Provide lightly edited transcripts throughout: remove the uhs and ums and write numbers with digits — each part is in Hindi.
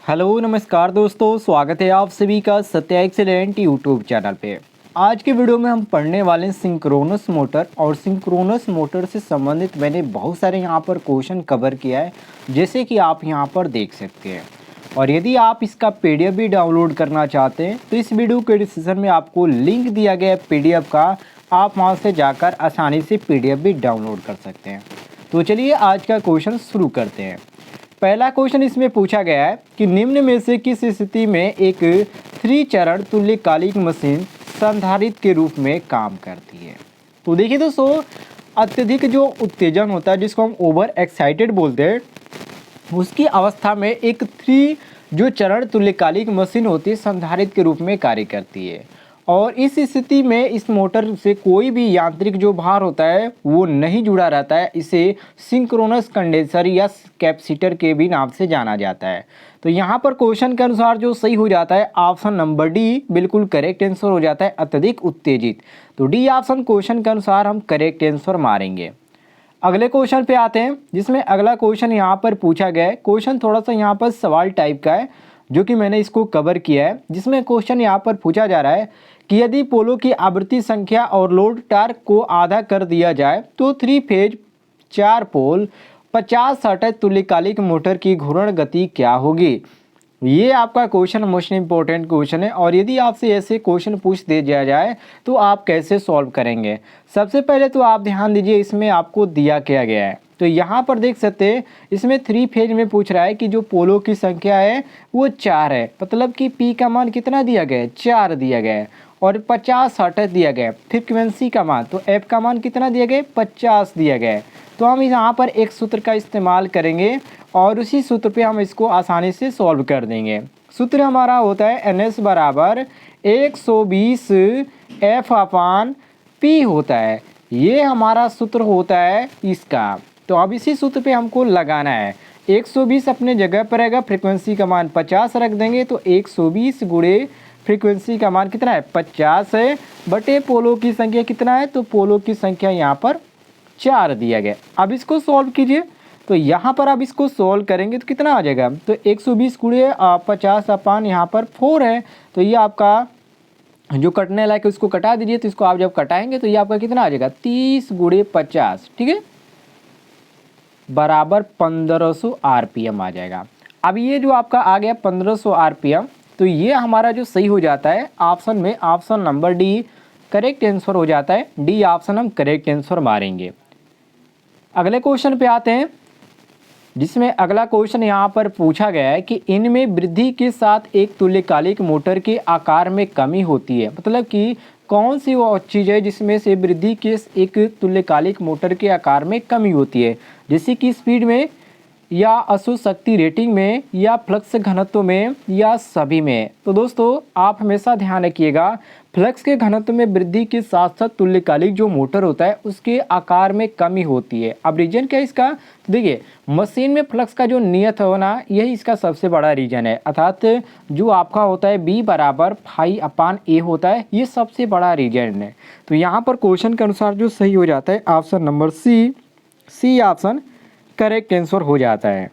हेलो नमस्कार दोस्तों, स्वागत है आप सभी का सत्या एक्सीलेंट यूट्यूब चैनल पे। आज के वीडियो में हम पढ़ने वाले हैं सिंक्रोनस मोटर और सिंक्रोनस मोटर से संबंधित मैंने बहुत सारे यहाँ पर क्वेश्चन कवर किया है, जैसे कि आप यहाँ पर देख सकते हैं। और यदि आप इसका पीडीएफ भी डाउनलोड करना चाहते हैं तो इस वीडियो के डिस्क्रिप्शन में आपको लिंक दिया गया है पीडीएफ का, आप वहाँ से जाकर आसानी से पीडीएफ भी डाउनलोड कर सकते हैं। तो चलिए आज का क्वेश्चन शुरू करते हैं। पहला क्वेश्चन इसमें पूछा गया है कि निम्न में से किस स्थिति में एक 3 चरण तुल्यकालिक मशीन संधारित्र के रूप में काम करती है। तो देखिए दोस्तों, अत्यधिक जो उत्तेजन होता है जिसको हम ओवर एक्साइटेड बोलते हैं, उसकी अवस्था में एक 3 जो चरण तुल्यकालिक मशीन होती है संधारित्र के रूप में कार्य करती है। और इस स्थिति में इस मोटर से कोई भी यांत्रिक जो भार होता है वो नहीं जुड़ा रहता है। इसे सिंक्रोनस कंडेंसर या कैपेसिटर के भी नाम से जाना जाता है। तो यहाँ पर क्वेश्चन के अनुसार जो सही हो जाता है ऑप्शन नंबर डी बिल्कुल करेक्ट आंसर हो जाता है, अत्यधिक उत्तेजित। तो डी ऑप्शन क्वेश्चन के अनुसार हम करेक्ट आंसर मारेंगे। अगले क्वेश्चन पे आते हैं, जिसमें अगला क्वेश्चन यहाँ पर पूछा गया है। क्वेश्चन थोड़ा सा यहाँ पर सवाल टाइप का है, जो कि मैंने इसको कवर किया है। जिसमें क्वेश्चन यहाँ पर पूछा जा रहा है कि यदि पोलो की आवृत्ति संख्या और लोड टार्क को आधा कर दिया जाए तो 3 फेज 4 पोल 50-60 तुल्यकालिक मोटर की घूर्ण गति क्या होगी। ये आपका क्वेश्चन मोस्ट इंपॉर्टेंट क्वेश्चन है। और यदि आपसे ऐसे क्वेश्चन पूछ दिया जाए तो आप कैसे सॉल्व करेंगे। सबसे पहले तो आप ध्यान दीजिए, इसमें आपको दिया क्या गया है। तो यहाँ पर देख सकते हैं, इसमें 3 फेज में पूछ रहा है कि जो पोलो की संख्या है वो 4 है, मतलब कि P का मान कितना दिया गया है, 4 दिया गया है। और 50-60 दिया गया है। फ्रीक्वेंसी का मान, तो F का मान कितना दिया गया है, 50 दिया गया है। तो हम यहाँ पर एक सूत्र का इस्तेमाल करेंगे और उसी सूत्र पे हम इसको आसानी से सॉल्व कर देंगे। सूत्र हमारा होता है NS बराबर 120 F/P होता है। ये हमारा सूत्र होता है इसका। तो अब इसी सूत्र पे हमको लगाना है। 120 अपने जगह पर रहेगा, फ्रीक्वेंसी का मान 50 रख देंगे। तो 120 गुणे फ्रीक्वेंसी का मान कितना है, 50 है, बटे पोलो की संख्या कितना है, तो पोलो की संख्या यहाँ पर 4 दिया गया। अब इसको सॉल्व कीजिए। तो यहाँ पर अब इसको सॉल्व करेंगे तो कितना आ जाएगा, तो 120 गुणे 50 अपान यहाँ पर 4 है। तो ये आपका जो कटने लायक है उसको कटा दीजिए। तो इसको आप जब कटाएंगे तो ये आपका कितना आ जाएगा, 30 गुणे 50, ठीक है, बराबर 1500 RPM आ जाएगा। अब ये जो आपका आ गया 1500 RPM, तो ये हमारा जो सही हो जाता है ऑप्शन में, option number D correct answer हो जाता है। डी ऑप्शन हम करेक्ट आंसर मारेंगे। अगले क्वेश्चन पे आते हैं, जिसमें अगला क्वेश्चन यहाँ पर पूछा गया है कि इनमें वृद्धि के साथ एक तुल्यकालिक मोटर के आकार में कमी होती है। मतलब कि कौन सी वो चीज़ है जिसमें से वृद्धि के एक तुल्यकालिक मोटर के आकार में कमी होती है, जैसे कि स्पीड में या अशुद्ध शक्ति रेटिंग में या फ्लक्स घनत्व में या सभी में। तो दोस्तों आप हमेशा ध्यान रखिएगा, फ्लक्स के घनत्व में वृद्धि के साथ साथ तुल्यकालिक जो मोटर होता है उसके आकार में कमी होती है। अब रीजन क्या है इसका, तो देखिए मशीन में फ्लक्स का जो नियत होना यही इसका सबसे बड़ा रीजन है। अर्थात जो आपका होता है B बराबर φ/A होता है, ये सबसे बड़ा रीजन है। तो यहाँ पर क्वेश्चन के अनुसार जो सही हो जाता है option number C option correct answer हो जाता है।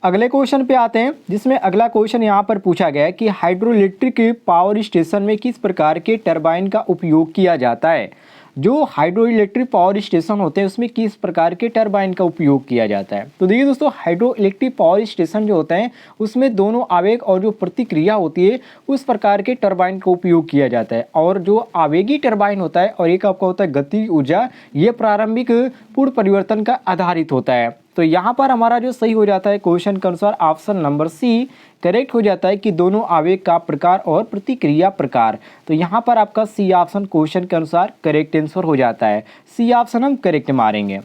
अगले क्वेश्चन पे आते हैं, जिसमें अगला क्वेश्चन यहाँ पर पूछा गया है कि हाइड्रोइलेक्ट्रिक पावर स्टेशन में किस प्रकार के टरबाइन का उपयोग किया जाता है। जो हाइड्रोइलेक्ट्रिक पावर स्टेशन होते हैं उसमें किस प्रकार के टरबाइन का उपयोग किया जाता है। तो देखिए दोस्तों, हाइड्रोइलेक्ट्रिक पावर स्टेशन जो होते हैं उसमें दोनों आवेग और जो प्रतिक्रिया होती है उस प्रकार के टरबाइन का उपयोग किया जाता है। और जो आवेगी टरबाइन होता है और एक आपका होता है गति ऊर्जा, ये प्रारंभिक पूर्ण परिवर्तन का आधारित होता है। तो यहाँ पर हमारा जो सही हो जाता है क्वेश्चन के अनुसार ऑप्शन नंबर सी करेक्ट हो जाता है कि दोनों आवेग का प्रकार और प्रतिक्रिया प्रकार। तो यहाँ पर आपका सी ऑप्शन क्वेश्चन के अनुसार करेक्ट आंसर हो जाता है। सी ऑप्शन हम करेक्ट मारेंगे।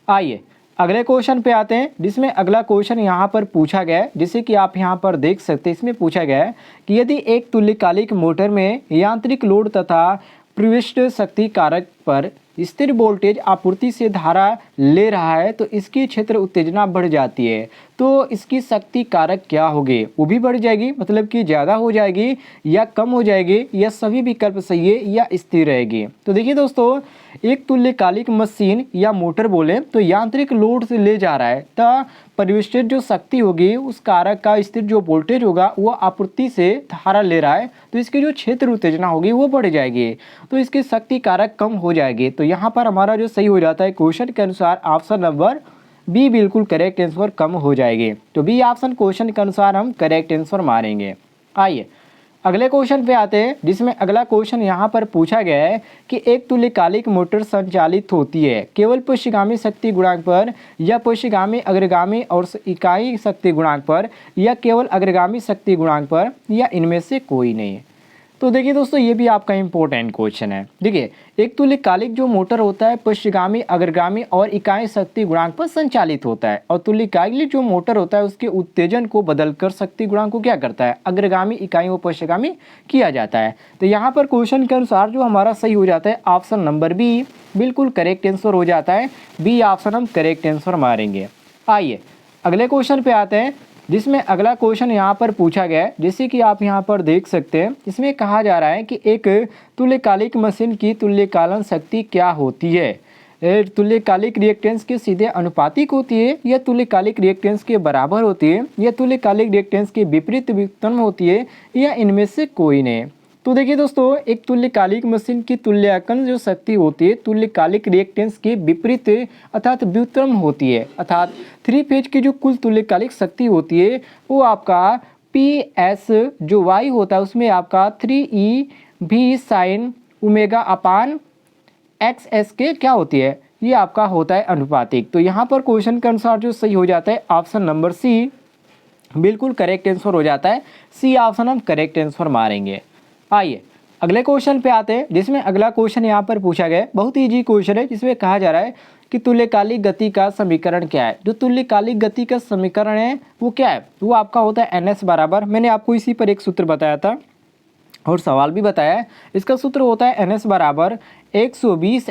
आइए अगले क्वेश्चन पे आते हैं, जिसमें अगला क्वेश्चन यहाँ पर पूछा गया है, जिसे कि आप यहाँ पर देख सकते हैं। इसमें पूछा गया है कि यदि एक तुल्यकालिक मोटर में यांत्रिक लोड तथा प्रविष्ट शक्ति कारक पर स्थिर वोल्टेज आपूर्ति से धारा ले रहा है तो इसकी क्षेत्र उत्तेजना बढ़ जाती है। तो इसकी शक्ति कारक क्या होगी, वो भी बढ़ जाएगी, मतलब कि ज़्यादा हो जाएगी या कम हो जाएगी या सभी विकल्प सही है या स्थिर रहेगी। तो देखिए दोस्तों, एक तुल्यकालिक मशीन या मोटर बोले तो यांत्रिक लोड से ले जा रहा है, तो परिवेष्टित जो शक्ति होगी उस कारक का स्थिर जो वोल्टेज होगा वो आपूर्ति से धारा ले रहा है, तो इसकी जो क्षेत्र उत्तेजना होगी वो बढ़ जाएगी, तो इसकी शक्ति कारक कम हो जाएगी। तो यहाँ पर हमारा जो सही हो जाता है क्वेश्चन के अनुसार ऑप्शन नंबर बी बिल्कुल करेक्ट आंसर कम हो जाएगी। तो बी ऑप्शन क्वेश्चन के अनुसार हम करेक्ट आंसर मारेंगे। आइए अगले क्वेश्चन पे आते हैं, जिसमें अगला क्वेश्चन यहाँ पर पूछा गया है कि एक तुल्यकालिक मोटर संचालित होती है केवल पश्चिगामी शक्ति गुणांक पर या पश्चिगामी अग्रगामी और इकाई शक्ति गुणांक पर या केवल अग्रगामी शक्ति गुणांक पर या इनमें से कोई नहीं। तो देखिए दोस्तों, ये भी आपका इंपॉर्टेंट क्वेश्चन है। देखिए, एक तुल्यकालिक जो मोटर होता है पश्चिगामी अग्रगामी और इकाई शक्ति गुणांक पर संचालित होता है, और तुल्यकालिक जो मोटर होता है उसके उत्तेजन को बदलकर शक्ति गुणांक को क्या करता है, अग्रगामी इकाई व पश्चिगामी किया जाता है। तो यहाँ पर क्वेश्चन के अनुसार जो हमारा सही हो जाता है ऑप्शन नंबर बी बिल्कुल करेक्ट आंसर हो जाता है। बी ऑप्शन हम करेक्ट आंसर मारेंगे। आइए अगले क्वेश्चन पे आते हैं, जिसमें अगला क्वेश्चन यहाँ पर पूछा गया है, जैसे कि आप यहाँ पर देख सकते हैं। इसमें कहा जा रहा है कि एक तुल्यकालिक मशीन की तुल्यकालन शक्ति क्या होती है, तुल्यकालिक रिएक्टेंस के सीधे अनुपातिक होती है या तुल्यकालिक रिएक्टेंस के बराबर होती है या तुल्यकालिक रिएक्टेंस के विपरीत व्युत्पन्न होती है या इनमें से कोई नहीं। तो देखिए दोस्तों, एक तुल्यकालिक मशीन की तुल्यांकन जो शक्ति होती है तुल्यकालिक रिएक्टेंस के विपरीत अर्थात व्युत्क्रम होती है, अर्थात 3 फेज की जो कुल तुल्यकालिक शक्ति होती है वो आपका PS जो Y होता है उसमें आपका 3E साइन ओमेगा अपान XS के क्या होती है, ये आपका होता है अनुपातिक। तो यहाँ पर क्वेश्चन के अनुसार जो सही हो जाता है ऑप्शन नंबर सी बिल्कुल करेक्ट आंसर हो जाता है। सी ऑप्शन हम करेक्ट आंसर मारेंगे। आइए अगले क्वेश्चन पे आते हैं, जिसमें अगला क्वेश्चन यहाँ पर पूछा गया है, बहुत इजी क्वेश्चन है, जिसमें कहा जा रहा है कि तुल्यकालिक गति का समीकरण क्या है। जो तुल्यकालिक गति का समीकरण है वो क्या है, वो आपका होता है NS बराबर, मैंने आपको इसी पर एक सूत्र बताया था और सवाल भी बताया है। इसका सूत्र होता है NS बराबर 120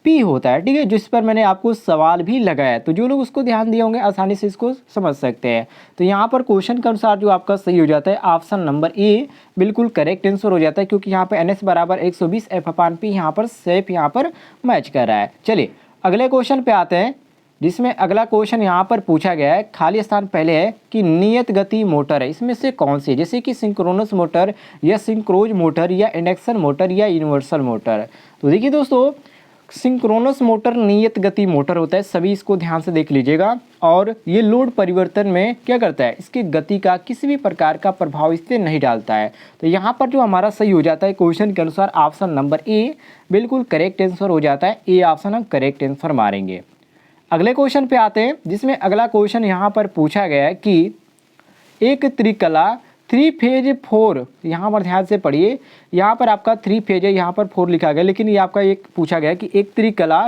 F/P होता है, ठीक है, जिस पर मैंने आपको सवाल भी लगाया है। तो जो लोग उसको ध्यान दिए होंगे आसानी से इसको समझ सकते हैं। तो यहाँ पर क्वेश्चन के अनुसार जो आपका सही हो जाता है ऑप्शन नंबर ए बिल्कुल करेक्ट आंसर हो जाता है, क्योंकि यहाँ पर NS बराबर 120 F/P यहाँ पर सेफ यहाँ पर मैच कर रहा है। चलिए अगले क्वेश्चन पे आते हैं, जिसमें अगला क्वेश्चन यहाँ पर पूछा गया है, खाली स्थान पहले है कि नियत गति मोटर है इसमें से कौन सी, जैसे कि सिंक्रोनस मोटर या सिंक्रोज मोटर या इंडक्शन मोटर या यूनिवर्सल मोटर। तो देखिए दोस्तों, सिंक्रोनस मोटर नियत गति मोटर होता है, सभी इसको ध्यान से देख लीजिएगा, और ये लोड परिवर्तन में क्या करता है, इसकी गति का किसी भी प्रकार का प्रभाव इस पर नहीं डालता है। तो यहाँ पर जो हमारा सही हो जाता है क्वेश्चन के अनुसार ऑप्शन नंबर ए बिल्कुल करेक्ट आंसर हो जाता है। ए ऑप्शन हम करेक्ट आंसर मारेंगे। अगले क्वेश्चन पे आते हैं, जिसमें अगला क्वेश्चन यहाँ पर पूछा गया है कि एक त्रिकला 3 फेज 4, यहाँ पर ध्यान से पढ़िए, यहाँ पर आपका 3 फेज है, यहाँ पर 4 लिखा गया, लेकिन ये आपका एक पूछा गया कि एक त्रिकला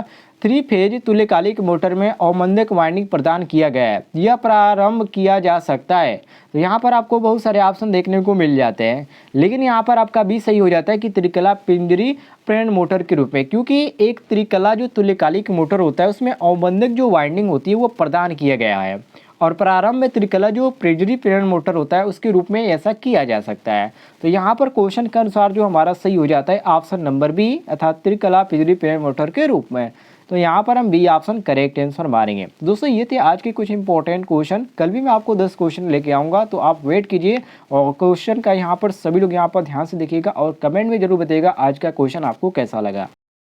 3 फेज तुल्यकालिक मोटर में अवमंदक वाइंडिंग प्रदान किया गया है, यह प्रारंभ किया जा सकता है। तो यहाँ पर आपको बहुत सारे ऑप्शन देखने को मिल जाते हैं, लेकिन यहाँ पर आपका भी सही हो जाता है कि त्रिकला पिंजरी प्रेरण मोटर के रूप में, क्योंकि एक त्रिकला जो तुल्यकालिक मोटर होता है उसमें अवमंदक जो वाइंडिंग होती है वो प्रदान किया गया है, और प्रारंभ में त्रिकला जो पिंजरी प्रेरण मोटर होता है उसके रूप में ऐसा किया जा सकता है। तो यहाँ पर क्वेश्चन के अनुसार जो हमारा सही हो जाता है ऑप्शन नंबर बी अर्थात त्रिकला पिंजरी प्रेरण मोटर के रूप में। तो यहाँ पर हम बी ऑप्शन करेक्ट आंसर मारेंगे। दोस्तों ये थे आज के कुछ इंपॉर्टेंट क्वेश्चन, कल भी मैं आपको 10 क्वेश्चन लेके आऊँगा, तो आप वेट कीजिए और क्वेश्चन का यहाँ पर सभी लोग यहाँ पर ध्यान से देखिएगा और कमेंट में जरूर बताइएगा आज का क्वेश्चन आपको कैसा लगा।